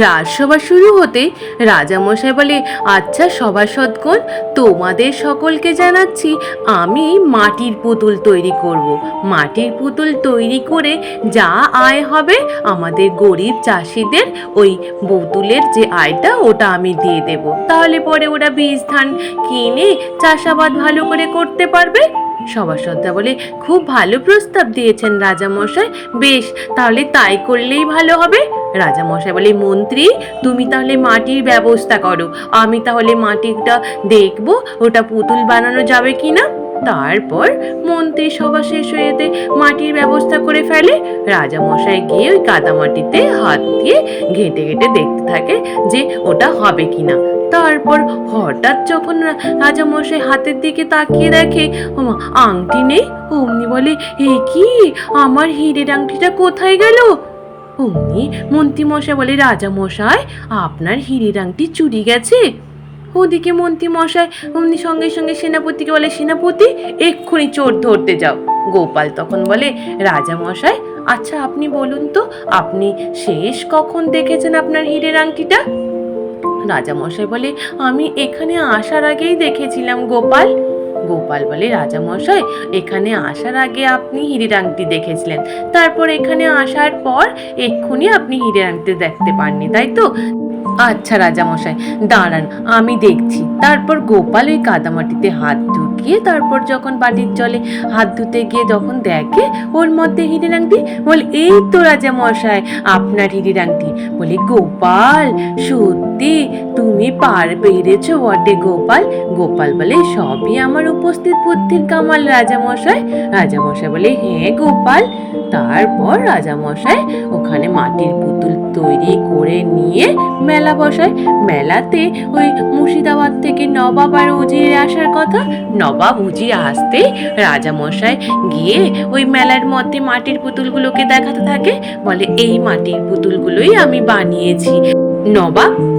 রাজসভা শুরু হতে রাজামশাই বলে, আচ্ছা সভাসদগণ, তোমাদের সকলকে জানাচ্ছি আমি মাটির পুতুল তৈরি করব। মাটির পুতুল তৈরি করে যা আয় হবে আমাদের গরিব চাষিদের ওই পুতুলের যে আয়টা ওটা আমি দিয়ে দেব। তাহলে পরে ওরা বীজ ধান কিনে চাষাবাদ ভালো করে করতে পারবে। সভাসদরা বলে, খুব ভালো প্রস্তাব দিয়েছেন রাজামশাই, বেশ তাহলে তাই করলেই ভালো হবে। রাজামশাই বলে, মন্ত্রী তুমি তাহলে মাটির ব্যবস্থা করো, আমি তাহলে মাটিটা দেখবো ওটা পুতুল বানানো যাবে কিনা। তারপর মন্ত্রী সভা শেষ হয়েতে মাটির ব্যবস্থা করে ফেলে। রাজামশাই গিয়ে ওই কাদামাটিতে হাত দিয়ে ঘেঁটে ঘেঁটে দেখতে থাকে যে ওটা হবে কিনা। তারপর হঠাৎ যখন রাজামশাই হাতের দিকে তাকিয়ে দেখে আংটি নেই, অমনি বলে, এ কি, আমার হীরের আংটিটা কোথায় গেল? অমনি মন্ত্রীমশাই বলে, রাজামশাই আপনার হীরের আংটি চুরি গেছে। ওদিকে মন্ত্রীমশাই অমনি সঙ্গে সঙ্গে সেনাপতিকে বলে, সেনাপতি এক্ষুনি চোর ধরতে যাও। গোপাল তখন বলে, রাজামশাই আচ্ছা আপনি বলুন তো, আপনি শেষ কখন দেখেছেন আপনার হীরের আংটিটা? রাজামশাই বলে, আমি এখানে আসার আগেই দেখেছিলাম গোপাল। গোপাল বলে, রাজামশাই এখানে আসার আগে আপনি হীরের আংটি দেখেছিলেন, তারপর এখানে আসার পর এক্ষুনি আপনি হীরের আংটি দেখতে পাননি, তাই তো? আচ্ছা রাজামশাই দাঁড়ান আমি দেখছি। তারপর গোপাল ওই কাদামাটিতে হাত ঢুকিয়ে তারপর যখন বাটির জলে হাত ধুতে গিয়ে যখন দেখে ওর মধ্যে হীরের আংটি, বলে, এই তো রাজামশাই আপনার হীরের আংটি। বলে, গোপাল সত্যি তুমি পার পেরেছো বটে গোপাল। গোপাল বলে, সবই আমার উপস্থিত বুদ্ধির কামাল রাজামশাই। রাজামশাই বলে, হ্যাঁ গোপাল। তারপর রাজামশাই ওখানে মাটির পুতুল তৈরি করে নিয়ে মেলা বসায়। মেলাতে ওই মুর্শিদাবাদ থেকে নবাব আর উজির আসার কথা। নবাব উজির আসতে রাজামশাই গিয়ে ওই মেলার মধ্যে মাটির পুতুলগুলোকে দেখাতে থাকে, বলে, এই মাটির পুতুলগুলোই আমি বানিয়েছি।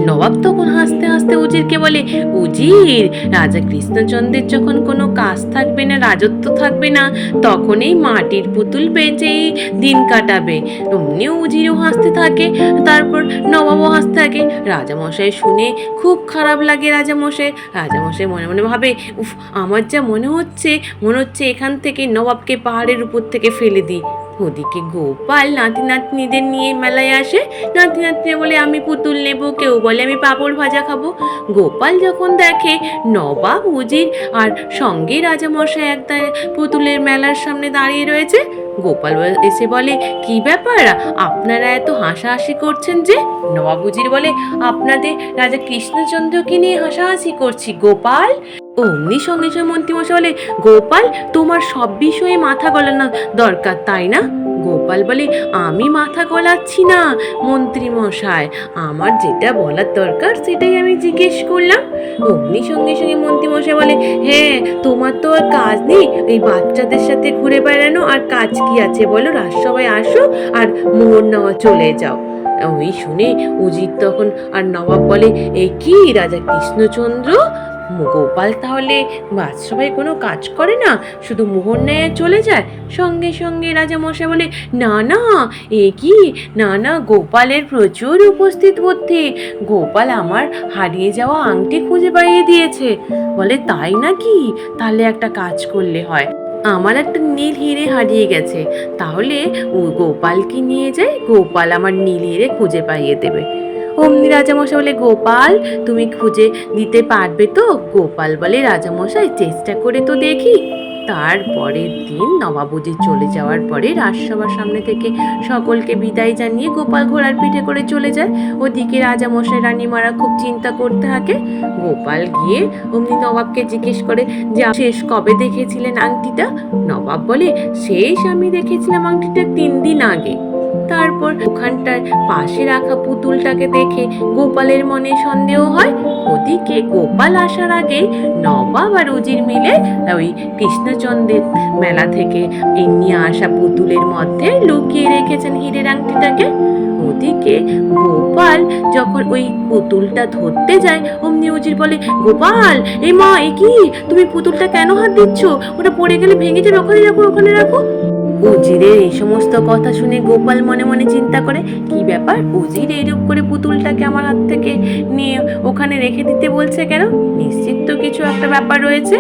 নবাব তখন হাসতে হাসতে উজিরকে বলে, উজির রাজা কৃষ্ণচন্দ্রের যখন কোনো কাজ থাকবে না, রাজত্ব থাকবে না, তখন এই মাটির পুতুল বেচেই দিন কাটাবে। অমনি উজিরও হাসতে থাকে, তারপর নবাবও হাসতে থাকে। রাজামশাই শুনে খুব খারাপ লাগে রাজামশাই মনে মনে ভাবে, উফ আমার যা মনে হচ্ছে এখান থেকে নবাবকে পাহাড়ের উপর থেকে ফেলে দিই। ওদিকে গোপাল নাতি নাতনিদের নিয়ে মেলায় আসে। নাতি নাতনি বলে, আমি পুতুল নেব, কেউ বলে আমি পাঁপড় ভাজা খাবো। গোপাল যখন দেখে নবাব উজির আর সঙ্গে রাজামশাই একটা পুতুলের মেলার সামনে দাঁড়িয়ে রয়েছে, গোপাল এসে বলে, কি ব্যাপার আপনারা এত হাসাহাসি করছেন যে? নবাব উজির বলে, আপনাদের রাজা কৃষ্ণচন্দ্রকে নিয়ে হাসাহাসি করছি গোপাল। অমনি সঙ্গে সঙ্গে মন্ত্রীমশাই বলে, গোপাল তোমার সব বিষয়ে মাথা গলানো দরকার তাই না? গোপাল বলে, আমি মাথা গলাচ্ছি না মন্ত্রীমশাই, আমার যেটা বলার দরকার সেটাই আমি জিজ্ঞেস করলাম। অমনি সঙ্গে সঙ্গে মন্ত্রীমশাই বলে, হ্যাঁ তোমার তো আর কাজ নেই এই বাচ্চাদের সাথে ঘুরে বেড়ানো, আর কাজ কি আছে বলো? রাজসভায় আসো আর মোহর নেওয়া চলে যাও। ওই শুনে উজির তখন আর নবাব বলে, এ কি রাজা কৃষ্ণচন্দ্র, গোপাল তাহলে রাজসভায় কোনো কাজ করে না, শুধু মোহর নেয় চলে যায়? সঙ্গে সঙ্গে রাজামশাই বলে, না না এ কি, না গোপালের প্রচুর উপস্থিত বুদ্ধি, গোপাল আমার হারিয়ে যাওয়া আংটি খুঁজে পাইয়ে দিয়েছে। বলে, তাই নাকি? তাহলে একটা কাজ করলে হয়, আমার একটা নীল হিরে হারিয়ে গেছে, তাহলে ও গোপালকে নিয়ে যাই, গোপাল আমার নীল হিরে খুঁজে পাইয়ে দেবে। অমনি রাজামশাই বলে, গোপাল তুমি খুঁজে দিতে পারবে তো? গোপাল বলে, রাজামশাই চেষ্টা করে তো দেখি। তারপরের দিন নবাব উজির চলে যাওয়ার পরে রাজসভার সামনে থেকে সকলকে বিদায় জানিয়ে গোপাল ঘোড়ার পিঠে করে চলে যায়। ওদিকে রাজামশাই রানীমারা খুব চিন্তা করতে থাকে। গোপাল গিয়ে অমনি নবাবকে জিজ্ঞেস করে যে, শেষ কবে দেখেছিলেন আংটিটা? নবাব বলে, শেষ আমি দেখেছিলাম আংটিটা 3 দিন আগে। তারপর ওখানটায় পাশে রাখা পুতুলটাকে দেখে গোপালের মনে সন্দেহ হয়। ওদিকে গোপাল আসার আগে নবাব আর উজির মিলে ওই কৃষ্ণচন্দ্রের মেলা থেকে নিয়ে আসা পুতুলের মধ্যে লুকিয়ে রেখেছেন হীরের আংটিটাকে। ওদিকে গোপাল যখন ওই পুতুলটা ধরতে যায়, অমনি উজির বলে, গোপাল এই মা, এ কি, তুমি পুতুলটা কেন হাত দিচ্ছ? ওটা পড়ে গেলে ভেঙে যাবে, ওখানে রাখো। উজিরের এই সমস্ত কথা শুনে গোপাল মনে মনে চিন্তা করে, কি ব্যাপার, উজির এইরূপ করে পুতুলটাকে আমার হাত থেকে নিয়ে ওখানে রেখে দিতে বলছে কেন? নিশ্চিত তো কিছু একটা ব্যাপার রয়েছে।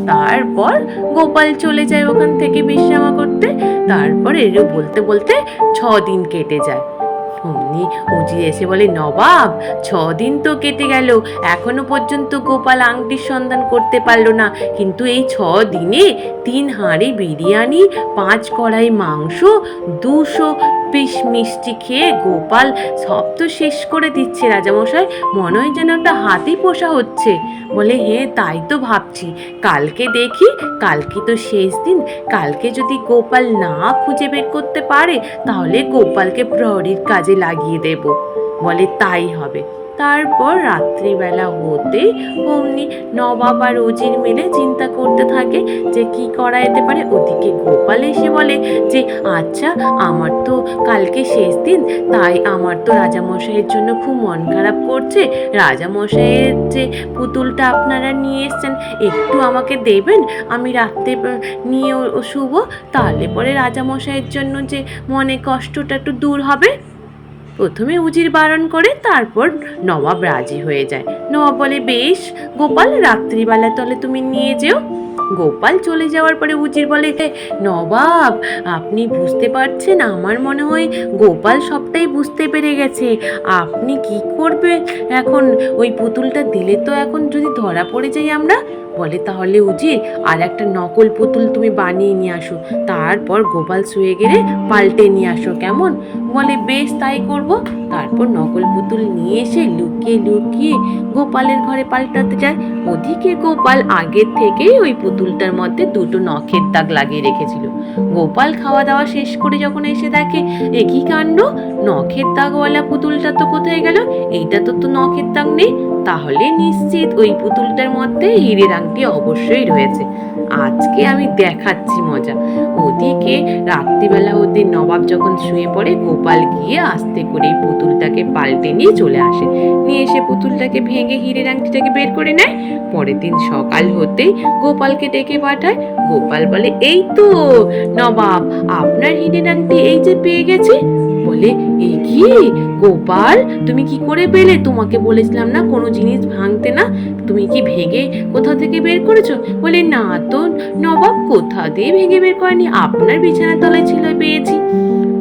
তারপর গোপাল চলে যায় ওখান থেকে বিশ্রাম করতে। তারপর এরূপ বলতে বলতে 6 দিন কেটে যায়। অমনি উজির এসে বলে, নবাব, 6 দিন তো কেটে গেল, এখনো পর্যন্ত গোপাল আংটির সন্ধান করতে পারলো না। কিন্তু এই 6 দিনে 3 হাঁড়ি বিরিয়ানি, 5 কড়াই মাংস, 200 পিস মিষ্টি খেয়ে গোপাল সব তো শেষ করে দিচ্ছে রাজামশাই। মনে হয় যেন একটা হাতি পোষা হচ্ছে। বলে, হ্যাঁ তাই তো ভাবছি। কালকে দেখি, কালকে তো শেষ দিন, কালকে যদি গোপাল না খুঁজে বের করতে পারে তাহলে গোপালকে প্রহরীর কাজে লাগিয়ে দেব। বলে, তাই হবে। তারপর রাত্রিবেলা হতেই অমনি নবাব আর উজির মিলে চিন্তা করতে থাকে যে কি করা যেতে পারে। ওদিকে গোপাল এসে বলে যে, আচ্ছা, আমার তো কালকে শেষ দিন, তাই আমার তো রাজামশাইয়ের জন্য খুব মন খারাপ করছে। রাজামশাইয়ের যে পুতুলটা আপনারা নিয়ে এসছেন, একটু আমাকে দেবেন, আমি রাত্রে নিয়ে শুব, তাহলে পরে রাজামশাইয়ের জন্য যে মনে কষ্টটা একটু দূর হবে। প্রথমে উজির বারণ করে, তারপর নবাব রাজি হয়ে যায়। নবাব বলে, বেশ গোপাল, রাত্রিবেলা তাহলে তুমি নিয়ে যেও। গোপাল চলে যাওয়ার পরে উজির বলে, নবাব, আপনি বুঝতে পারছেন, আমার মনে হয় গোপাল সবটাই বুঝতে পেরে গেছে। আপনি কি করবে এখন? ওই পুতুলটা দিলে তো এখন যদি ধরা পড়ে যাই আমরা। বলে, তাহলে উজির আর একটা নকল পুতুল তুমি বানিয়ে নিয়ে আসো, তারপর গোপাল শুয়ে গেলে পাল্টে নিয়ে আসো, কেমন? বলে, বেশ তাই করব। তারপর নকল পুতুল নিয়ে এসে লুকিয়ে লুকিয়ে গোপালের ঘরে পাল্টাতে যায়। ওদিকে গোপাল আগের থেকেই ওই পুতুলটার মধ্যে 2টো নখের দাগ লাগিয়ে রেখেছিল। গোপাল খাওয়া দাওয়া শেষ করে যখন এসে দেখে, একই কাণ্ড, নখের দাগওয়ালা পুতুলটা তো কোথায় গেল? এইটা তো নখের দাগ নেই। তাহলে নিশ্চিত ওই পুতুলটার মধ্যে হীরের আংটি অবশ্যই রয়েছে। আজকে আমি দেখাচ্ছি মজা। ওদিকে রাত্রিবেলা হতে নবাব যখন শুয়ে পড়ে, গোপাল গিয়ে আস্তে করে পুতুলটাকে পাল্টে নিয়ে চলে আসে। নিয়ে এসে পুতুলটাকে ভেঙে হীরের আংটিটাকে বের করে নেয়। পরের দিন সকাল হতেই গোপালকে ডেকে পাঠায়। গোপাল বলে, এই তো নবাব, আপনার হীরের আংটি এই যে পেয়ে গেছি। বলে, এ কি গোপাল, তুমি কি করে পেলে? তোমাকে বলেছিলাম না কোনো জিনিস ভাঙতে না, তুমি কি ভেঙে কোথা থেকে বের করেছো? বলে, না তো নবাব, কোথা দিয়ে ভেঙে বের করেনি, আপনার বিছানার তলায় ছিল, পেয়েছি।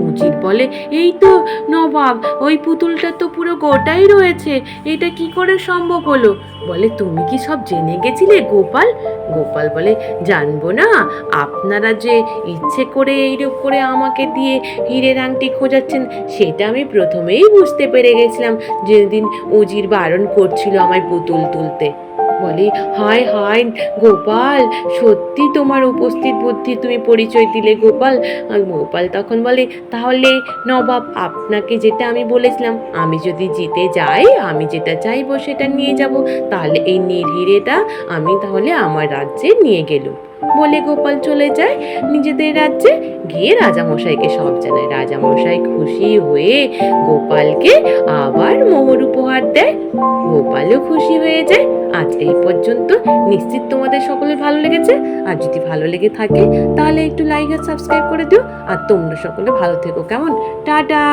উজির বলে, এই তো নবাব, ওই পুতুলটা তো পুরো গোটাই রয়েছে, এটা কি করে সম্ভব হলো? বলে, তুমি কি সব জেনে গেছিলে গোপাল? গোপাল বলে, জানবো না? আপনারা যে ইচ্ছে করে এইরূপ করে আমাকে দিয়ে হীরের আংটি খোঁজাচ্ছেন, সেটা আমি প্রথমেই বুঝতে পেরে গেছিলাম, যেদিন উজির বারণ করছিল আমায় পুতুল তুলতে। বলে, হায় হায় গোপাল, সত্যি তোমার উপস্থিত বুদ্ধি তুমি পরিচয় দিলে গোপাল। গোপাল তখন বলে, তাহলে নবাব, আপনাকে যেটা আমি বলেছিলাম, আমি যদি জিতে যাই, আমি যেটা চাইবো সেটা নিয়ে যাব, তাহলে এই হিরেটা আমি তাহলে আমার রাজ্যে নিয়ে গেলুম। বলে গোপাল চলে যায় নিজেদের রাজ্যে। গিয়ে রাজামশাইকে সব জানায়। রাজামশাই খুশি হয়ে গোপালকে আবার মোহর উপহার দেয়। গোপালও খুশি হয়ে যায়। আজ এই পর্যন্ত। নিশ্চিত তোমাদের সকলের ভালো লেগেছে। আর যদি ভালো লেগে থাকে তাহলে একটু লাইক আর সাবস্ক্রাইব করে দিও। আর তোমরা সকলে ভালো থেকো, কেমন? টাটা।